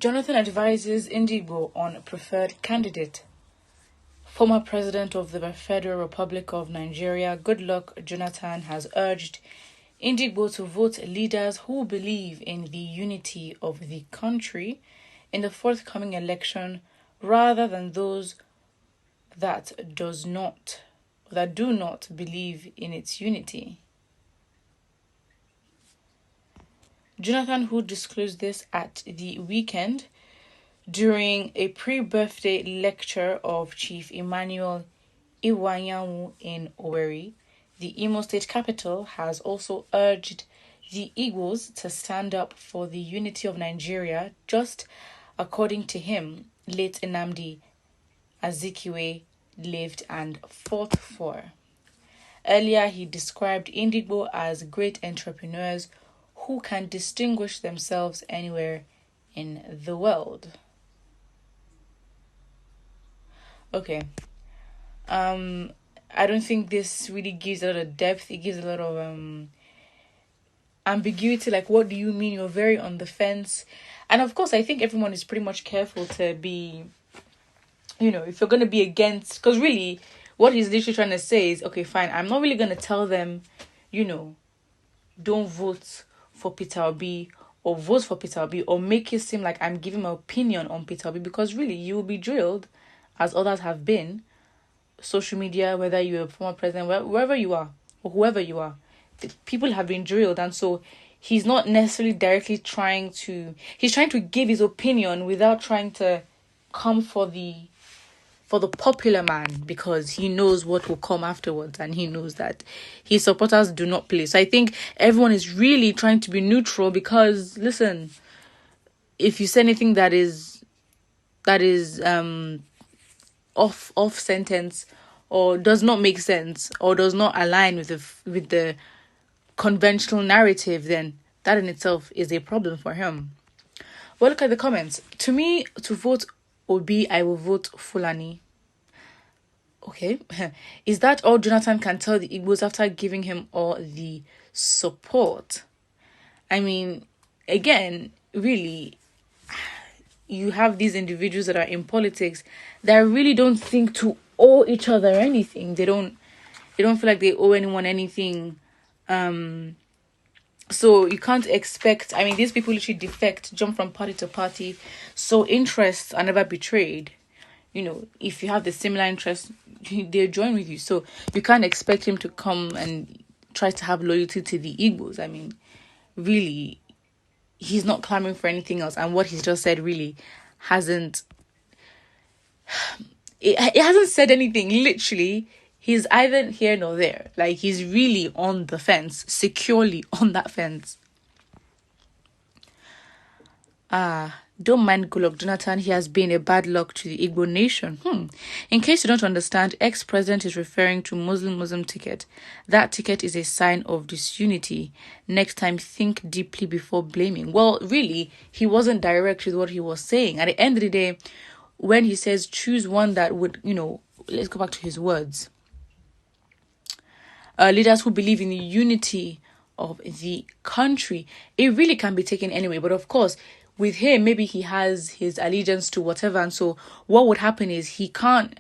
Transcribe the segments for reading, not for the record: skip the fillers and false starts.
Jonathan advises Ndigbo on preferred candidate. Former President of the Federal Republic of Nigeria, Goodluck Jonathan, has urged Ndigbo to vote leaders who believe in the unity of the country in the forthcoming election rather than those that do not believe in its unity. Jonathan, who disclosed this at the weekend during a pre-birthday lecture of Chief Emmanuel Iwanyanwu in Owerri, the Imo State capital, has also urged the Igbos to stand up for the unity of Nigeria, just according to him, late Nnamdi Azikiwe lived and fought for. Earlier, he described Ndigbo as great entrepreneurs who can distinguish themselves anywhere in the world. Okay. I don't think this really gives a lot of depth. It gives a lot of ambiguity. Like, what do you mean? You're very on the fence. And of course, I think everyone is pretty much careful to be, if you're going to be against, because really what he's literally trying to say is, okay, fine, I'm not really going to tell them, don't vote for Peter Obi or vote for Peter Obi or make it seem like I'm giving my opinion on Peter Obi, because really you will be drilled, as others have been, social media, whether you're a former president, wherever you are or whoever you are, people have been drilled. And so he's not necessarily directly he's trying to give his opinion without trying to come for the popular man, because he knows what will come afterwards and he knows that his supporters do not play. So I think everyone is really trying to be neutral, because listen, if you say anything that is off sentence or does not make sense or does not align with the conventional narrative, then that in itself is a problem for him. Well, look at the comments. To me, to vote Obi, I will vote Fulani. Okay. Is that all Jonathan can tell the Igbos after giving him all the support? I mean, again, really, you have these individuals that are in politics that really don't think to owe each other anything. They don't feel like they owe anyone anything. So you can't expect, these people literally defect, jump from party to party. So interests are never betrayed. If you have the similar interests, they join with you. So you can't expect him to come and try to have loyalty to the Igbos. Really, he's not clamoring for anything else. And what he's just said really hasn't said anything. Literally, he's either here nor there. Like, he's really on the fence, securely on that fence. Don't mind Goodluck Jonathan. He has been a bad luck to the Igbo nation. In case you don't understand, ex-president is referring to Muslim ticket. That ticket is a sign of disunity. Next time, think deeply before blaming. Well, really, he wasn't direct with what he was saying. At the end of the day, when he says choose one that would, let's go back to his words. Leaders who believe in the unity of the country, it really can be taken anyway. But of course, with him, maybe he has his allegiance to whatever. And so what would happen is he can't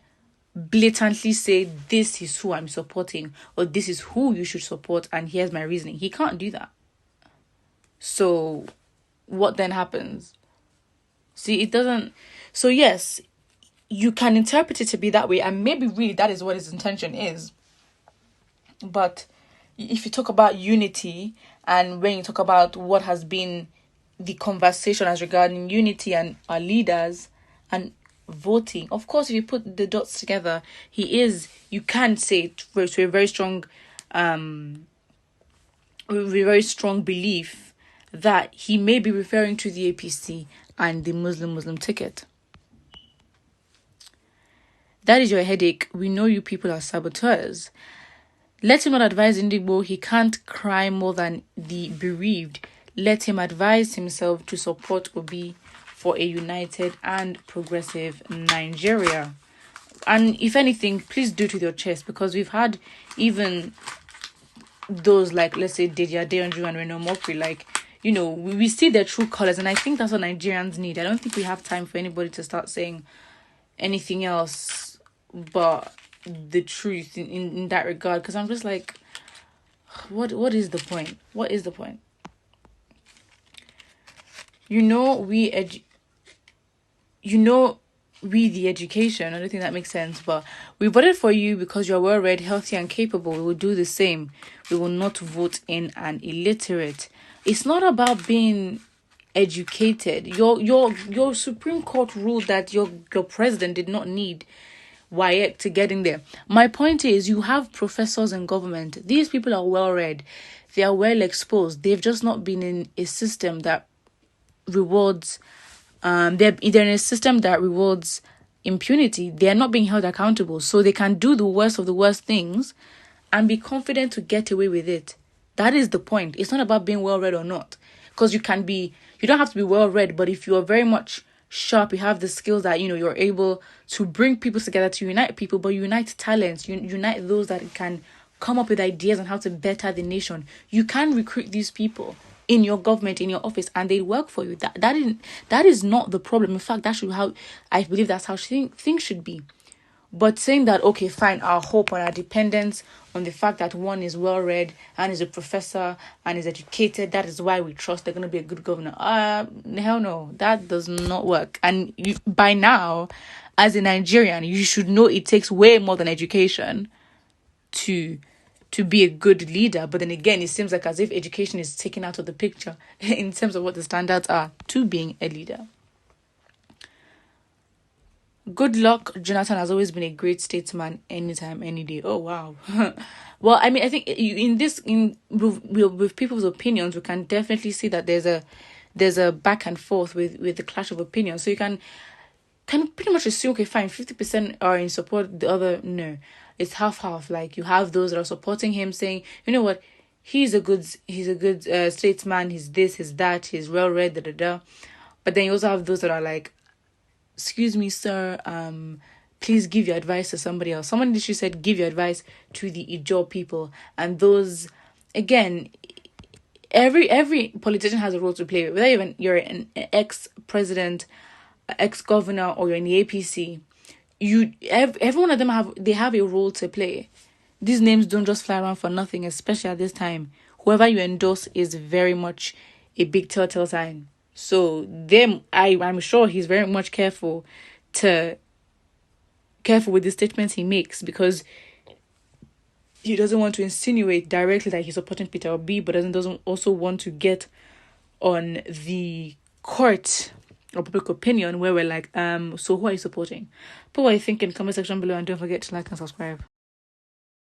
blatantly say, this is who I'm supporting, or this is who you should support, and here's my reasoning. He can't do that. So what then happens? See, it doesn't. So yes, you can interpret it to be that way, and maybe really that is what his intention is. But if you talk about unity, and when you talk about what has been the conversation as regarding unity and our leaders and voting, of course, if you put the dots together, you can say to a very strong belief that he may be referring to the APC and the Muslim ticket. That is your headache. We know you people are saboteurs. Let him not advise Ndigbo. He can't cry more than the bereaved. Let him advise himself to support Obi for a united and progressive Nigeria. And if anything, please do it with your chest, because we've had even those, like, let's say, Deji Adeyanju and Reno Mokri, like, we see their true colors, and I think that's what Nigerians need. I don't think we have time for anybody to start saying anything else but the truth in that regard, because I'm just like, what is the point? What is the point? We the education, I don't think that makes sense, but we voted for you because you're well read, healthy, and capable. We will do the same. We will not vote in an illiterate. It's not about being educated. Your Supreme Court ruled that your president did not need WAEC to get in there. My point is, you have professors in government. These people are well read. They are well exposed. They've just not been in a system that rewards they're either in a system that rewards impunity. They are not being held accountable, so they can do the worst of the worst things and be confident to get away with it. That is the point. It's not about being well read or not, because you don't have to be well read, but if you are very much sharp, you have the skills that you're able to bring people together, to unite people, but unite talents, unite those that can come up with ideas on how to better the nation. You can recruit these people in your government, in your office, and they work for you. That is not the problem. In fact, I believe that's how things should be. But saying that, okay, fine, our hope and our dependence on the fact that one is well read and is a professor and is educated, that is why we trust they're going to be a good governor. Hell no, that does not work. And by now, as a Nigerian, you should know it takes way more than education to be a good leader. But then again, it seems like as if education is taken out of the picture in terms of what the standards are to being a leader. Good luck. Jonathan has always been a great statesman, anytime, any day. Oh wow. Well, I mean, I think with people's opinions, we can definitely see that there's a back and forth with the clash of opinions. So you can pretty much assume, okay, fine, 50% are in support, the other no. It's half. Like, you have those that are supporting him, saying, you know what, he's a good statesman, he's this, he's that, he's well read, But then you also have those that are like, excuse me, sir, please give your advice to somebody else. Someone literally said, give your advice to the Ijaw people. And those, again, every politician has a role to play. Whether you're an ex-president, ex-governor, or you're in the APC, every one of them have a role to play. These names don't just fly around for nothing, especially at this time. Whoever you endorse is very much a big telltale sign. So I'm sure he's very much careful with the statements he makes, because he doesn't want to insinuate directly that he's supporting Peter Obi, but doesn't also want to get on the court or public opinion where we're like, so who are you supporting? Put what you think in the comment section below, and don't forget to like and subscribe.